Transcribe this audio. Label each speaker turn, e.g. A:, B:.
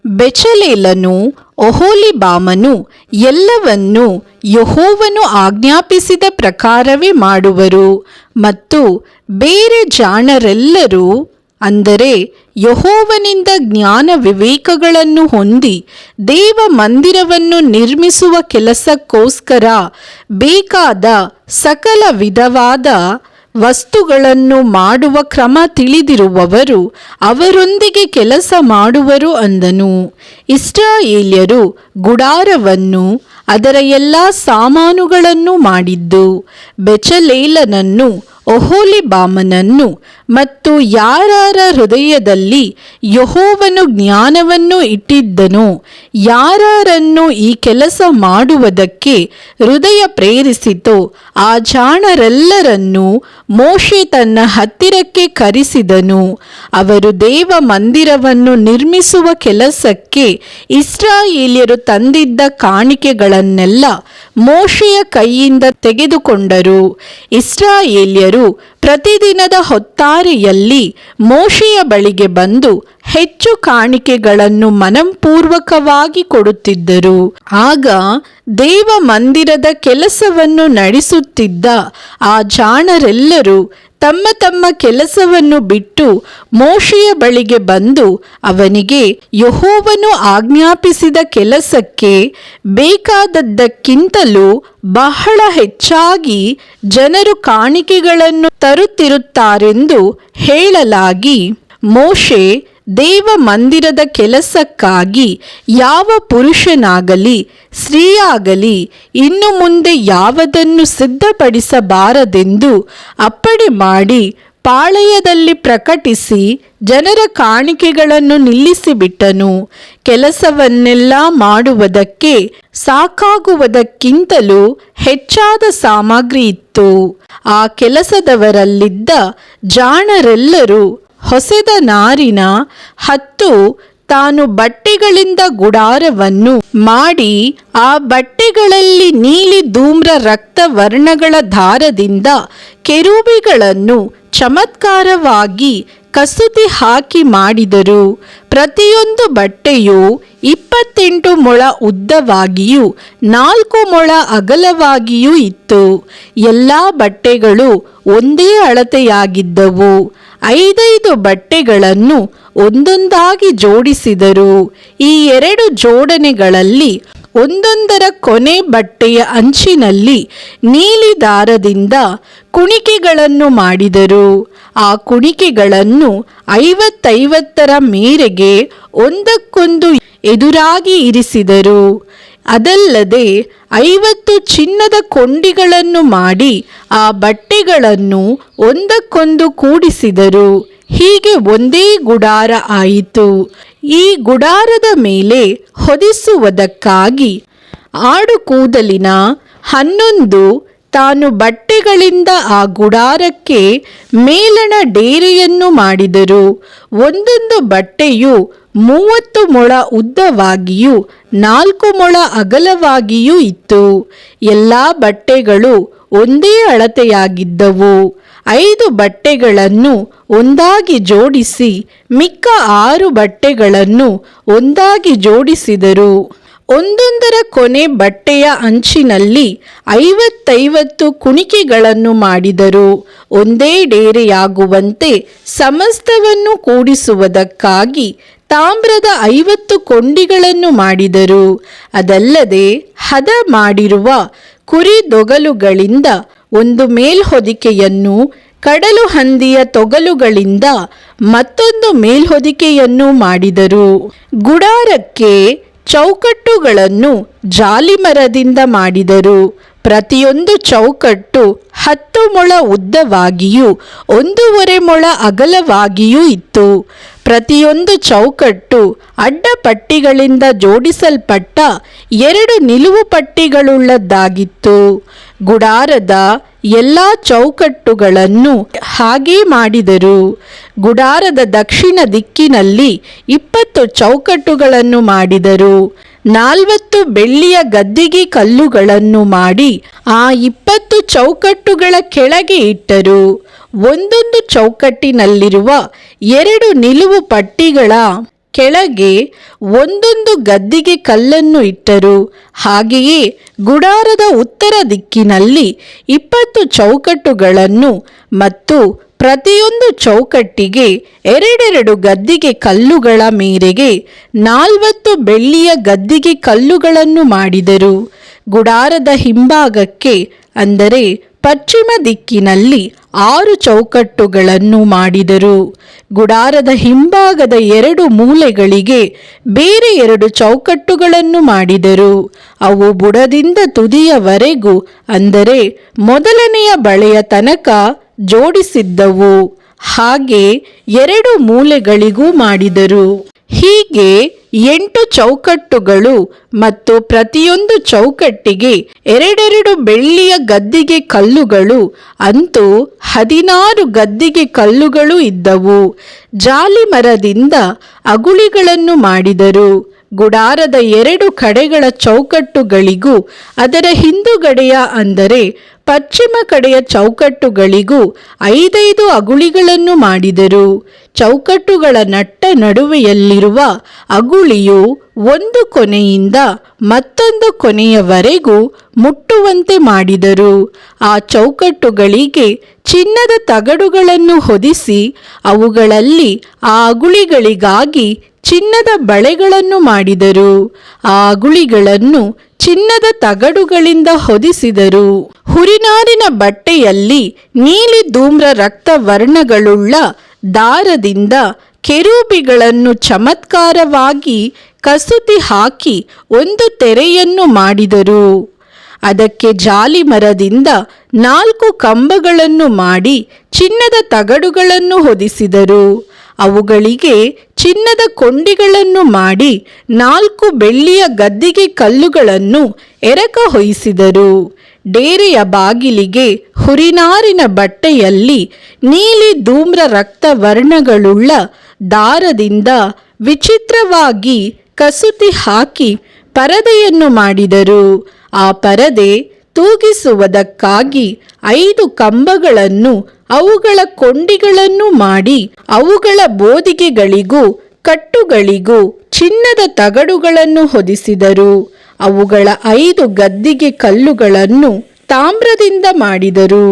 A: ಬೆಚಲೇಲನು ಒಹೋಲಿಬಾಮನು ಎಲ್ಲವನ್ನೂ ಯೆಹೋವನು ಆಜ್ಞಾಪಿಸಿದ ಪ್ರಕಾರವೇ ಮಾಡುವರು. ಮತ್ತು ಬೇರೆ ಜಾಣರೆಲ್ಲರೂ, ಅಂದರೆ ಯೆಹೋವನಿಂದ ಜ್ಞಾನ ವಿವೇಕಗಳನ್ನು ಹೊಂದಿ ದೇವ ಮಂದಿರವನ್ನು ನಿರ್ಮಿಸುವ ಕೆಲಸಕ್ಕೋಸ್ಕರ ಬೇಕಾದ ಸಕಲ ವಿಧವಾದ ವಸ್ತುಗಳನ್ನು ಮಾಡುವ ಕ್ರಮ ತಿಳಿದಿರುವವರು ಅವರೊಂದಿಗೆ ಕೆಲಸ ಮಾಡುವರು ಅಂದನು. ಇಸ್ರಾಯೇಲ್ಯರು ಗುಡಾರವನ್ನು ಅದರ ಎಲ್ಲ ಸಾಮಾನುಗಳನ್ನು ಮಾಡಿದ್ದು ಬೆಚಲೇಲನನ್ನು ಒಹೋಲಿಬಾಮನನ್ನು ಮತ್ತು ಯಾರಾರ ಹೃದಯದಲ್ಲಿ ಯೆಹೋವನು ಜ್ಞಾನವನ್ನು ಇಟ್ಟಿದ್ದನೋ ಯಾರನ್ನು ಈ ಕೆಲಸ ಮಾಡುವುದಕ್ಕೆ ಹೃದಯ ಪ್ರೇರಿಸಿತೋ ಆ ಜಾಣರೆಲ್ಲರನ್ನೂ ಮೋಶೆ ತನ್ನ ಹತ್ತಿರಕ್ಕೆ ಕರೆಸಿದನು. ಅವರು ದೇವ ಮಂದಿರವನ್ನು ನಿರ್ಮಿಸುವ ಕೆಲಸಕ್ಕೆ ಇಸ್ರಾಯೇಲ್ಯರು ತಂದಿದ್ದ ಕಾಣಿಕೆಗಳನ್ನೆಲ್ಲ ಮೋಶೆಯ ಕೈಯಿಂದ ತೆಗೆದುಕೊಂಡರು. ಇಸ್ರಾಯೇಲ್ಯರು ಪ್ರತಿದಿನದ ಹೊತ್ತಾರೆಯಲ್ಲಿ ಮೋಶೆಯ ಬಳಿಗೆ ಬಂದು ಹೆಚ್ಚು ಕಾಣಿಕೆಗಳನ್ನು ಮನಪೂರ್ವಕವಾಗಿ ಕೊಡುತ್ತಿದ್ದರು. ಆಗ ದೇವ ಮಂದಿರದ ಕೆಲಸವನ್ನು ನಡೆಸುತ್ತಿದ್ದ ಆ ಜಾಣರೆಲ್ಲರೂ ತಮ್ಮ ತಮ್ಮ ಕೆಲಸವನ್ನು ಬಿಟ್ಟು ಮೋಶೆಯ ಬಳಿಗೆ ಬಂದು ಅವನಿಗೆ ಯೆಹೋವನು ಆಜ್ಞಾಪಿಸಿದ ಕೆಲಸಕ್ಕೆ ಬೇಕಾದದ್ದಕ್ಕಿಂತಲೂ ಬಹಳ ಹೆಚ್ಚಾಗಿ ಜನರು ಕಾಣಿಕೆಗಳನ್ನು ತರುತ್ತಿರುತ್ತಾರೆಂದು ಹೇಳಲಾಗಿ, ಮೋಶೆ ದೇವ ಮಂದಿರದ ಕೆಲಸಕ್ಕಾಗಿ ಯಾವ ಪುರುಷನಾಗಲಿ ಸ್ತ್ರೀಯಾಗಲಿ ಇನ್ನು ಮುಂದೆ ಯಾವುದನ್ನು ಸಿದ್ಧಪಡಿಸಬಾರದೆಂದು ಅಪ್ಪಣೆ ಮಾಡಿ ಪಾಳೆಯದಲ್ಲಿ ಪ್ರಕಟಿಸಿ ಜನರ ಕಾಣಿಕೆಗಳನ್ನು ನಿಲ್ಲಿಸಿಬಿಟ್ಟನು. ಕೆಲಸವನ್ನೆಲ್ಲ ಮಾಡುವುದಕ್ಕೆ ಸಾಕಾಗುವುದಕ್ಕಿಂತಲೂ ಹೆಚ್ಚಾದ ಸಾಮಗ್ರಿ ಇತ್ತು. ಆ ಕೆಲಸದವರಲ್ಲಿದ್ದ ಜಾಣರೆಲ್ಲರೂ ಹೊಸೆದ ನಾರಿನ 10 ತಾನು ಬಟ್ಟೆಗಳಿಂದ ಗುಡಾರವನ್ನು ಮಾಡಿ ಆ ಬಟ್ಟೆಗಳಲ್ಲಿ ನೀಲಿ ಧೂಮ್ರ ರಕ್ತ ವರ್ಣಗಳ ದಾರದಿಂದ ಕೆರೂಬಿಗಳನ್ನು ಚಮತ್ಕಾರವಾಗಿ ಕಸೂತಿ ಹಾಕಿ ಮಾಡಿದರು. ಪ್ರತಿಯೊಂದು ಬಟ್ಟೆಯು 28 ಮೊಳ ಉದ್ದವಾಗಿಯೂ 4 ಮೊಳ ಅಗಲವಾಗಿಯೂ ಇತ್ತು. ಎಲ್ಲ ಬಟ್ಟೆಗಳು ಒಂದೇ ಅಳತೆಯಾಗಿದ್ದವು. 5 ಬಟ್ಟೆಗಳನ್ನು ಒಂದೊಂದಾಗಿ ಜೋಡಿಸಿದರು. ಈ 2 ಜೋಡಣೆಗಳಲ್ಲಿ ಒಂದೊಂದರ ಕೊನೆ ಬಟ್ಟೆಯ ಅಂಚಿನಲ್ಲಿ ನೀಲಿ ದಾರದಿಂದ ಕುಣಿಕೆಗಳನ್ನು ಮಾಡಿದರು. ಆ ಕುಣಿಕೆಗಳನ್ನು 50 ಮೇರೆಗೆ ಒಂದಕ್ಕೊಂದು ಎದುರಾಗಿ ಇರಿಸಿದರು. ಅದಲ್ಲದೆ 50 ಚಿನ್ನದ ಕೊಂಡಿಗಳನ್ನು ಮಾಡಿ ಆ ಬಟ್ಟೆಗಳನ್ನು ಒಂದಕ್ಕೊಂದು ಕೂಡಿಸಿದರು. ಹೀಗೆ ಒಂದೇ ಗುಡಾರ ಆಯಿತು. ಈ ಗುಡಾರದ ಮೇಲೆ ಹೊದಿಸುವುದಕ್ಕಾಗಿ ಆಡುಕೂದಲಿನ 11 ತಾನು ಬಟ್ಟೆಗಳಿಂದ ಆ ಗುಡಾರಕ್ಕೆ ಮೇಲಣ ಡೇರೆಯನ್ನು ಮಾಡಿದರು. ಒಂದೊಂದು ಬಟ್ಟೆಯು 30 ಮೊಳ ಉದ್ದವಾಗಿಯೂ 4 ಮೊಳ ಅಗಲವಾಗಿಯೂ ಇತ್ತು. ಎಲ್ಲ ಬಟ್ಟೆಗಳು ಒಂದೇ ಅಳತೆಯಾಗಿದ್ದವು. 5 ಬಟ್ಟೆಗಳನ್ನು ಒಂದಾಗಿ ಜೋಡಿಸಿ ಮಿಕ್ಕ 6 ಬಟ್ಟೆಗಳನ್ನು ಒಂದಾಗಿ ಜೋಡಿಸಿದರು. ಒಂದೊಂದರ ಕೊನೆ ಬಟ್ಟೆಯ ಅಂಚಿನಲ್ಲಿ 50 ಕುಣಿಕೆಗಳನ್ನು ಮಾಡಿದರು. ಒಂದೇ ಡೇರೆಯಾಗುವಂತೆ ಸಮಸ್ತವನ್ನು ಕೂಡಿಸುವುದಕ್ಕಾಗಿ ತಾಮ್ರದ 50 ಕೊಂಡಿಗಳನ್ನು ಮಾಡಿದರು. ಅದಲ್ಲದೆ ಹದ ಮಾಡಿರುವ ಕುರಿ ತೊಗಲುಗಳಿಂದ ಒಂದು ಮೇಲ್ಹೊದಿಕೆಯನ್ನು, ಕಡಲು ಹಂದಿಯ ತೊಗಲುಗಳಿಂದ ಮತ್ತೊಂದು ಮೇಲ್ಹೊದಿಕೆಯನ್ನು ಮಾಡಿದರು. ಗುಡಾರಕ್ಕೆ ಚೌಕಟ್ಟುಗಳನ್ನು ಜಾಲಿಮರದಿಂದ ಮಾಡಿದರು. ಪ್ರತಿಯೊಂದು ಚೌಕಟ್ಟು 10 ಮೊಳ ಉದ್ದವಾಗಿಯೂ 1.5 ಮೊಳ ಅಗಲವಾಗಿಯೂ ಇತ್ತು. ಪ್ರತಿಯೊಂದು ಚೌಕಟ್ಟು ಅಡ್ಡಪಟ್ಟಿಗಳಿಂದ ಜೋಡಿಸಲ್ಪಟ್ಟ 2 ನಿಲುವು ಪಟ್ಟಿಗಳುಳ್ಳದ್ದಾಗಿತ್ತು. ಗುಡಾರದ ಎಲ್ಲ ಚೌಕಟ್ಟುಗಳನ್ನು ಹಾಗೆ ಮಾಡಿದರು. ಗುಡಾರದ ದಕ್ಷಿಣ ದಿಕ್ಕಿನಲ್ಲಿ 20 ಚೌಕಟ್ಟುಗಳನ್ನು ಮಾಡಿದರು. 40 ಬೆಳ್ಳಿಯ ಗದ್ದಿಗೆ ಕಲ್ಲುಗಳನ್ನು ಮಾಡಿ ಆ 20 ಚೌಕಟ್ಟುಗಳ ಕೆಳಗೆ ಇಟ್ಟರು. ಒಂದೊಂದು ಚೌಕಟ್ಟಿನಲ್ಲಿರುವ 2 ನಿಲುವು ಪಟ್ಟಿಗಳ ಕೆಳಗೆ ಒಂದೊಂದು ಗದ್ದಿಗೆ ಕಲ್ಲನ್ನು ಇಟ್ಟರು. ಹಾಗೆಯೇ ಗುಡಾರದ ಉತ್ತರ ದಿಕ್ಕಿನಲ್ಲಿ 20 ಚೌಕಟ್ಟುಗಳನ್ನು ಮತ್ತು ಪ್ರತಿಯೊಂದು ಚೌಕಟ್ಟಿಗೆ 2 ಗದ್ದಿಗೆ ಕಲ್ಲುಗಳ ಮೇರೆಗೆ 40 ಬೆಳ್ಳಿಯ ಗದ್ದಿಗೆ ಕಲ್ಲುಗಳನ್ನು ಮಾಡಿದರು. ಗುಡಾರದ ಹಿಂಭಾಗಕ್ಕೆ ಅಂದರೆ ಪಶ್ಚಿಮ ದಿಕ್ಕಿನಲ್ಲಿ 6 ಚೌಕಟ್ಟುಗಳನ್ನು ಮಾಡಿದರು. ಗುಡಾರದ ಹಿಂಭಾಗದ 2 ಮೂಲೆಗಳಿಗೆ ಬೇರೆ 2 ಚೌಕಟ್ಟುಗಳನ್ನು ಮಾಡಿದರು. ಅವು ಬುಡದಿಂದ ತುದಿಯವರೆಗೂ ಅಂದರೆ ಮೊದಲನೆಯ ಬಳೆಯ ತನಕ ಜೋಡಿಸಿದ್ದವು. ಹಾಗೆ 2 ಮೂಲೆಗಳಿಗೂ ಮಾಡಿದರು. ಹೀಗೆ 8 ಚೌಕಟ್ಟುಗಳು ಮತ್ತು ಪ್ರತಿಯೊಂದು ಚೌಕಟ್ಟಿಗೆ 2 ಬೆಳ್ಳಿಯ ಗದ್ದಿಗೆ ಕಲ್ಲುಗಳು, ಅಂತೂ 16 ಗದ್ದಿಗೆ ಕಲ್ಲುಗಳು ಇದ್ದವು. ಜಾಲಿ ಮರದಿಂದ ಅಗುಳಿಗಳನ್ನು ಮಾಡಿದರು. ಗುಡಾರದ 2 ಕಡೆಗಳ ಚೌಕಟ್ಟುಗಳಿಗೂ ಅದರ ಹಿಂದುಗಡೆಯ ಅಂದರೆ ಪಶ್ಚಿಮ ಕಡೆಯ ಚೌಕಟ್ಟುಗಳಿಗೂ 5 ಅಗುಳಿಗಳನ್ನು ಮಾಡಿದರು. ಚೌಕಟ್ಟುಗಳ ನಟ್ಟ ನಡುವೆಯಲ್ಲಿರುವ ಅಗುಳಿಯು ಒಂದು ಕೊನೆಯಿಂದ ಮತ್ತೊಂದು ಕೊನೆಯವರೆಗೂ ಮುಟ್ಟುವಂತೆ ಮಾಡಿದರು. ಆ ಚೌಕಟ್ಟುಗಳಿಗೆ ಚಿನ್ನದ ತಗಡುಗಳನ್ನು ಹೊದಿಸಿ ಅವುಗಳಲ್ಲಿ ಆ ಅಗುಳಿಗಳಿಗಾಗಿ ಚಿನ್ನದ ಬಳೆಗಳನ್ನು ಮಾಡಿದರು. ಆ ಅಗುಳಿಗಳನ್ನು ಚಿನ್ನದ ತಗಡುಗಳಿಂದ ಹೊದಿಸಿದರು. ಹುರಿನಾರಿನ ಬಟ್ಟೆಯಲ್ಲಿ ನೀಲಿ ಧೂಮ್ರ ರಕ್ತ ವರ್ಣಗಳುಳ್ಳ ದಾರದಿಂದ ಕೆರೂಬಿಗಳನ್ನು ಚಮತ್ಕಾರವಾಗಿ ಕಸೂತಿ ಹಾಕಿ ಒಂದು ತೆರೆಯನ್ನು ಮಾಡಿದರು. ಅದಕ್ಕೆ ಜಾಲಿ ಮರದಿಂದ 4 ಕಂಬಗಳನ್ನು ಮಾಡಿ ಚಿನ್ನದ ತಗಡುಗಳನ್ನು ಹೊದಿಸಿದರು. ಅವುಗಳಿಗೆ ಚಿನ್ನದ ಕೊಂಡಿಗಳನ್ನು ಮಾಡಿ 4 ಬೆಳ್ಳಿಯ ಗದ್ದಿಗೆ ಕಲ್ಲುಗಳನ್ನು ಎರಕ ಹೊಯ್ಯಿಸಿದರು. ಡೇರೆಯ ಬಾಗಿಲಿಗೆ ಹುರಿನಾರಿನ ಬಟ್ಟೆಯಲ್ಲಿ ನೀಲಿ ಧೂಮ್ರ ರಕ್ತ ವರ್ಣಗಳುಳ್ಳ ದಾರದಿಂದ ವಿಚಿತ್ರವಾಗಿ ಕಸೂತಿ ಹಾಕಿ ಪರದೆಯನ್ನು ಮಾಡಿದರು. ಆ ಪರದೆ ತೂಗಿಸುವುದಕ್ಕಾಗಿ 5 ಕಂಬಗಳನ್ನು ಅವುಗಳ ಕೊಂಡಿಗಳನ್ನು ಮಾಡಿ ಅವುಗಳ ಬೋದಿಗೆಗಳಿಗೂ ಕಟ್ಟುಗಳಿಗೂ ಚಿನ್ನದ ತಗಡುಗಳನ್ನು ಹೊದಿಸಿದರು. ಅವುಗಳ 5 ಗದ್ದಿಗೆ ಕಲ್ಲುಗಳನ್ನು ತಾಮ್ರದಿಂದ ಮಾಡಿದರು.